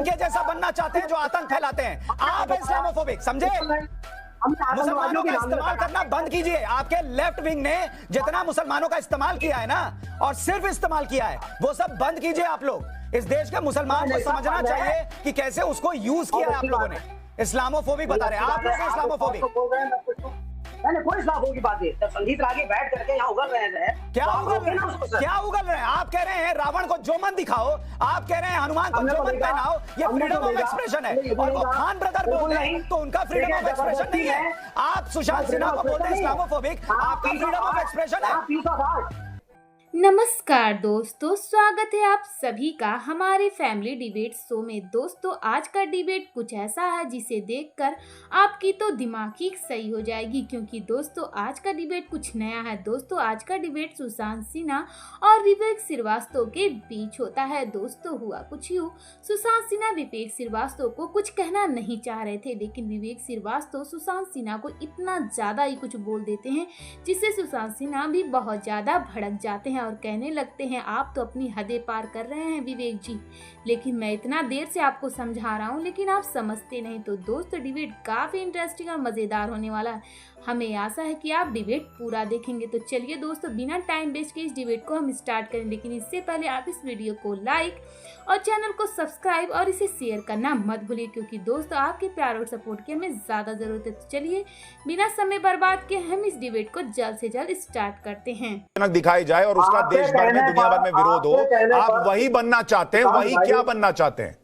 उनके जैसा बनना चाहते हैं जो आतंक फैलाते हैं। आप इस्लामोफोबिक, समझे? मुसलमानों का इस्तेमाल करना बंद कीजिए। आपके लेफ्ट विंग ने जितना मुसलमानों का इस्तेमाल किया है ना, और सिर्फ इस्तेमाल किया है, वो सब बंद कीजिए आप लोग। इस देश के मुसलमान को समझना चाहिए कि कैसे उसको यूज किया है आप लोगों ने। इस्लामोफोबिक बता रहे हैं आप लोग, इस्लामोफोबिक। मैंने कोई इस्लामोफोबिक की बात नहीं। जब संगीत रागी बैठ करके यहाँ उगल रहे हैं, क्या उगल रहे हैं? आप कह रहे हैं रावण को जो मन दिखाओ, आप कह रहे हैं हनुमान को जो मन पहनाओ, ये फ्रीडम ऑफ एक्सप्रेशन है। और वो खान ब्रदर बोल रहे हैं तो उनका फ्रीडम ऑफ एक्सप्रेशन नहीं है। आप सुशांत सिन्हा को बोलते हैं इस्लामोफोबिक, आपका फ्रीडम ऑफ एक्सप्रेशन है। नमस्कार दोस्तों, स्वागत है आप सभी का हमारे फैमिली डिबेट शो में। दोस्तों, आज का डिबेट कुछ ऐसा है जिसे देखकर आपकी तो दिमाग ही सही हो जाएगी, क्योंकि दोस्तों आज का डिबेट कुछ नया है। दोस्तों, आज का डिबेट सुशांत सिन्हा और विवेक श्रीवास्तव के बीच होता है। दोस्तों, हुआ कुछ यूं, सुशांत सिन्हा विवेक श्रीवास्तव को कुछ कहना नहीं चाह रहे थे, लेकिन विवेक श्रीवास्तव सुशांत सिन्हा को इतना ज़्यादा ही कुछ बोल देते हैं जिससे सुशांत सिन्हा भी बहुत ज़्यादा भड़क जाते हैं और कहने लगते हैं आप तो अपनी हदें पार कर रहे हैं विवेक जी, लेकिन मैं इतना देर से आपको समझा रहा हूं लेकिन आप समझते नहीं। तो दोस्तों, डिबेट काफ़ी इंटरेस्टिंग और मज़ेदार होने वाला है। हमें आशा है कि आप डिबेट पूरा देखेंगे। तो चलिए दोस्तों, बिना टाइम वेस्ट के इस डिबेट को हम स्टार्ट करें, लेकिन इससे पहले आप इस वीडियो को लाइक और चैनल को सब्सक्राइब और इसे शेयर करना मत भूलिए, क्योंकि दोस्तों आपके प्यार और सपोर्ट की हमें ज़्यादा ज़रूरत है। तो चलिए बिना समय बर्बाद के हम इस डिबेट को जल्द से जल्द स्टार्ट करते हैं। दिखाई जाए और उसका देश भर में, दुनिया भर में विरोध हो। आप वही बनना चाहते हैं, वही क्या बनना चाहते हैं?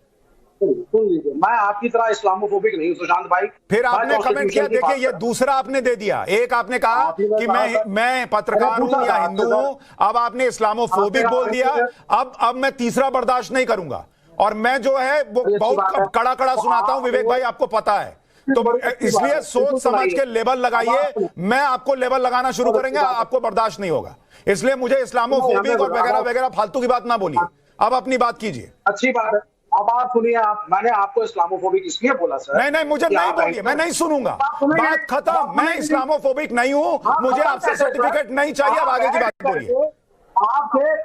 मैं आपकी तरह इस्लामोफोबिक नहीं हूं सुशांत भाई। फिर आपने कमेंट किया, देखिए ये दूसरा आपने दे दिया। एक आपने कहा कि मैं पत्रकार हूं या हिंदू हूं, अब आपने इस्लामोफोबिक बोल दिया। अब मैं तीसरा बर्दाश्त नहीं करूंगा, और मैं जो है वो बहुत कड़ा कड़ा सुनाता हूं विवेक भाई, आपको पता है। तो इसलिए सोच समझ के लेबल लगाइए। मैं आपको लेबल लगाना शुरू करेंगे, आपको बर्दाश्त नहीं होगा। इसलिए मुझे इस्लामोफोबिक और वगैरह वगैरह फालतू की बात ना बोलिए। अब अपनी बात कीजिए। अच्छी बात है, अब आप सुनिए। मैंने आपको इस्लामोफोबिक इसलिए बोला सर। नहीं, मुझे नहीं बोलिए, मैं नहीं सुनूंगा। बात खत्म। मैं इस्लामोफोबिक नहीं हूं, मुझे आपसे सर्टिफिकेट नहीं चाहिए। अब आगे की बात बोलिए।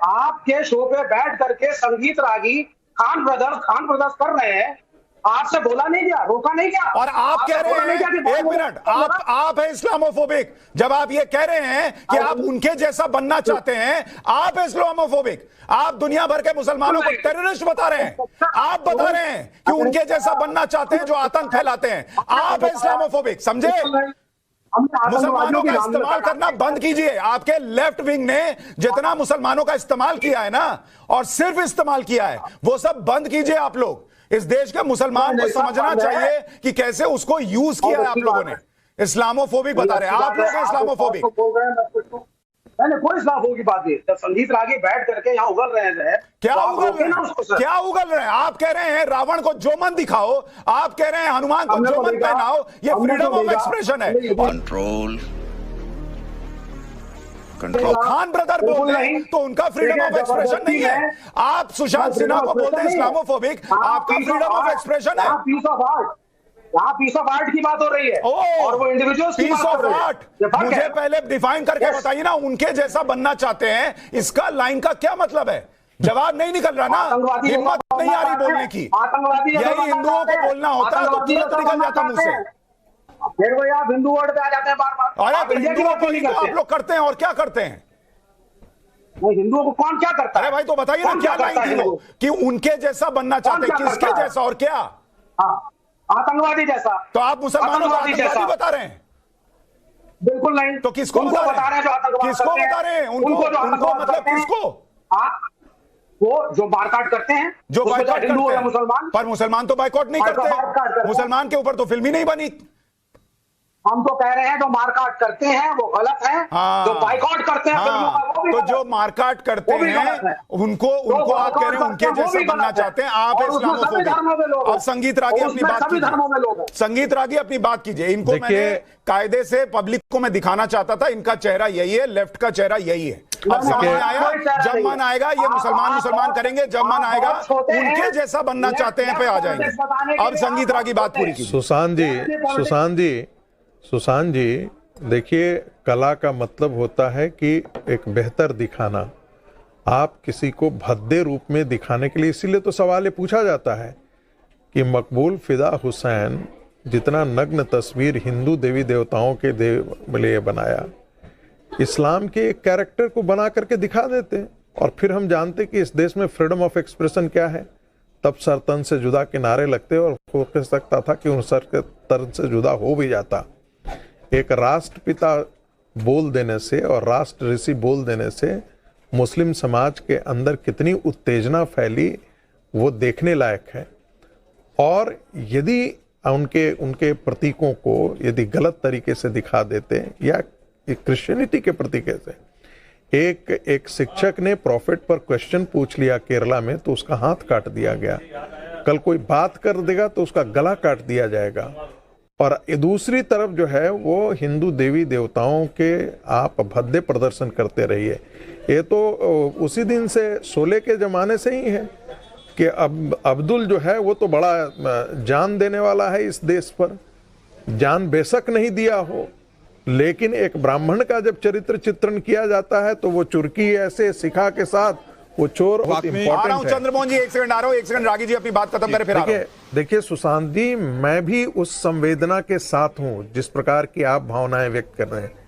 आपके शो पे बैठ करके संगीत रागी खान ब्रदर्स कर रहे हैं, आपसे बोला नहीं गया, रोका नहीं गया। और आप कह रहे हैं, एक मिनट, आप है इस्लामोफोबिक। जब आप ये कह रहे हैं कि आप उनके जैसा बनना चाहते हैं, आप है इस्लामोफोबिक। आप दुनिया भर के मुसलमानों को टेररिस्ट बता रहे हैं। आप बता रहे हैं कि उनके जैसा बनना चाहते हैं जो आतंक फैलाते हैं। आप है इस्लामोफोबिक, समझे? मुसलमानों का इस्तेमाल करना बंद कीजिए। आपके लेफ्ट विंग ने जितना मुसलमानों का इस्तेमाल किया है ना, और सिर्फ इस्तेमाल किया है, वो सब बंद कीजिए आप लोग। इस देश के मुसलमान को समझना चाहिए कि कैसे उसको यूज किया है आप लोगों ने। इस्लामोफोबिक बता रहे हैं आप लोग, इस्लामोफोबिक। मैंने कोई इस्लामोफोबिक की बात नहीं। जब संगीत रागी बैठ करके यहाँ उगल रहे हैं, क्या उगल रहे हैं? आप कह रहे हैं रावण को जो मन दिखाओ, आप कह रहे हैं हनुमान को जो मन पहनाओ, ये फ्रीडम ऑफ एक्सप्रेशन है। कंट्रोल खान ब्रदर बोल रहे हैं तो उनका फ्रीडम ऑफ एक्सप्रेशन नहीं है। आप सुशांत सिन्हा को बोलते हैं इस्लामोफोबिक, आपका फ्रीडम ऑफ एक्सप्रेशन है। यहाँ पीस ऑफ आर्ट की बात हो रही है, और वो इंडिविजुअल्स की पीस ऑफ आर्ट। मुझे पहले डिफाइन करके बताइए ना, उनके जैसा बनना चाहते हैं, इसका लाइन का क्या मतलब है? जवाब नहीं निकल रहा ना, हिम्मत नहीं आ रही बोलने की। यही हिंदुओं को बोलना होता है तो तुरंत निकल जाता मुंह से। फिर वो आप हिंदू वर्ड पे आ जाते हैं बार बार। अरे हिंदुओं को ही आप लोग करते हैं, और क्या करते हैं? हिंदुओं को कौन क्या करता है? अरे भाई तो बताइए ना, क्या लाइन थी वो कि उनके जैसा बनना चाहते हैं? किसके जैसा और क्या? आतंकवादी जैसा। तो आप मुसलमानों को आतंकवादी बता रहे हैं? बिल्कुल नहीं। तो किसको बता रहे हैं? किसको बता रहे हैं? उनको मतलब किसको? वो जो बायकॉट करते हैं, जो बायकॉट करते हैं। मुसलमान, पर मुसलमान तो बायकॉट नहीं करते। मुसलमान के ऊपर तो फिल्म ही नहीं बनी। हम तो कह रहे हैं जो मारकाट करते हैं वो गलत है। जो बाइकॉट करते हैं तो जो मारकाट करते हैं उनको आप कह रहे हैं उनके जैसा बनना चाहते हैं। आप इस्लामोफोबिक। अब संगीत रागी अपनी बात कीजिए। संगीत रागी अपनी बात कीजिए। इनको मैंने कायदे से पब्लिक को मैं दिखाना चाहता था, इनका चेहरा यही है, लेफ्ट का चेहरा यही है। अब समझ में आया? जब मन आएगा ये मुसलमान करेंगे, जब मन आएगा उनके जैसा बनना चाहते हैं पे आ जाएंगे। अब संगीत रागी बात पूरी कीजिए। सुशांत जी, देखिए, कला का मतलब होता है कि एक बेहतर दिखाना। आप किसी को भद्दे रूप में दिखाने के लिए, इसीलिए तो सवाल ये पूछा जाता है कि मकबूल फिदा हुसैन जितना नग्न तस्वीर हिंदू देवी देवताओं के लिए बनाया, इस्लाम के एक कैरेक्टर को बना करके दिखा देते। और फिर हम जानते कि इस देश में फ्रीडम ऑफ एक्सप्रेशन क्या है। तब सर तन से जुदा किनारे लगते और हो सकता था कि उन सर के तन से जुदा हो भी जाता। एक राष्ट्रपिता बोल देने से और राष्ट्र ऋषि बोल देने से मुस्लिम समाज के अंदर कितनी उत्तेजना फैली वो देखने लायक है। और यदि उनके प्रतीकों को यदि गलत तरीके से दिखा देते या क्रिश्चियनिटी के प्रतीके से, एक शिक्षक ने प्रॉफिट पर क्वेश्चन पूछ लिया केरला में तो उसका हाथ काट दिया गया। कल कोई बात कर देगा तो उसका गला काट दिया जाएगा। और दूसरी तरफ जो है वो हिंदू देवी देवताओं के आप भद्दे प्रदर्शन करते रहिए। ये तो उसी दिन से शोले के जमाने से ही है कि अब अब्दुल जो है वो तो बड़ा जान देने वाला है इस देश पर। जान बेशक नहीं दिया हो, लेकिन एक ब्राह्मण का जब चरित्र चित्रण किया जाता है तो वो चुरकी ऐसे शिखा के साथ वो चोर बहुत इंपॉर्टेंट है। चंद्रमोहन जी 1 सेकंड आ रहा हूं, 1 सेकंड रागी जी अपनी बात खत्म करें फिर आ रहा हूं। देखिए सुशांत जी, मैं भी उस संवेदना के साथ हूं जिस प्रकार की आप भावनाएं व्यक्त कर रहे हैं।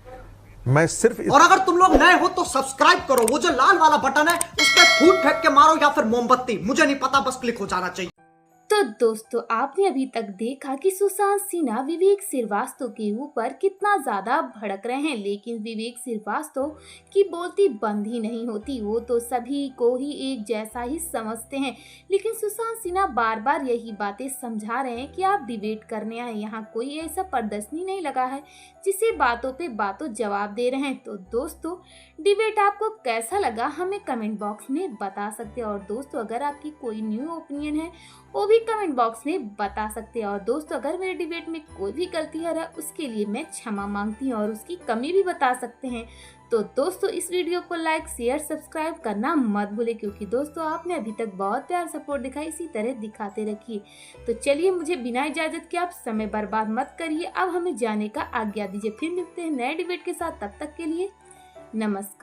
मैं सिर्फ और अगर तुम लोग नए हो तो सब्सक्राइब करो, वो जो लाल वाला बटन है उस पर फूट फेंक के मारो या फिर मोमबत्ती, मुझे नहीं पता, बस क्लिक हो जाना चाहिए। तो दोस्तों, आपने अभी तक देखा कि सुशांत सिन्हा विवेक श्रीवास्तव के ऊपर कितना ज्यादा भड़क रहे हैं, लेकिन विवेक श्रीवास्तव की बोलती बंद ही नहीं होती। वो तो सभी को ही एक जैसा ही समझते हैं, लेकिन सुशांत सिन्हा बार बार यही बातें समझा रहे हैं कि आप डिबेट करने आए, यहाँ कोई ऐसा प्रदर्शनी नहीं लगा है जिसे बातों पे बातों जवाब दे रहे हैं। तो दोस्तों, डिबेट आपको कैसा लगा हमें कमेंट बॉक्स में बता सकते हैं। और दोस्तों, अगर आपकी कोई न्यू ओपिनियन है वो भी कमेंट बॉक्स में बता सकते हैं। और दोस्तों, अगर मेरे डिबेट में कोई भी गलती है उसके लिए मैं क्षमा मांगती हूँ और उसकी कमी भी बता सकते हैं। तो दोस्तों, इस वीडियो को लाइक शेयर सब्सक्राइब करना मत भूले, क्योंकि दोस्तों आपने अभी तक बहुत प्यार सपोर्ट दिखाई, इसी तरह दिखाते रखिए। तो चलिए, मुझे बिना इजाजत के आप समय बर्बाद मत करिए, अब हमें जाने का आज्ञा दीजिए। फिर मिलते हैं नए डिबेट के साथ, तब तक के लिए नमस्कार।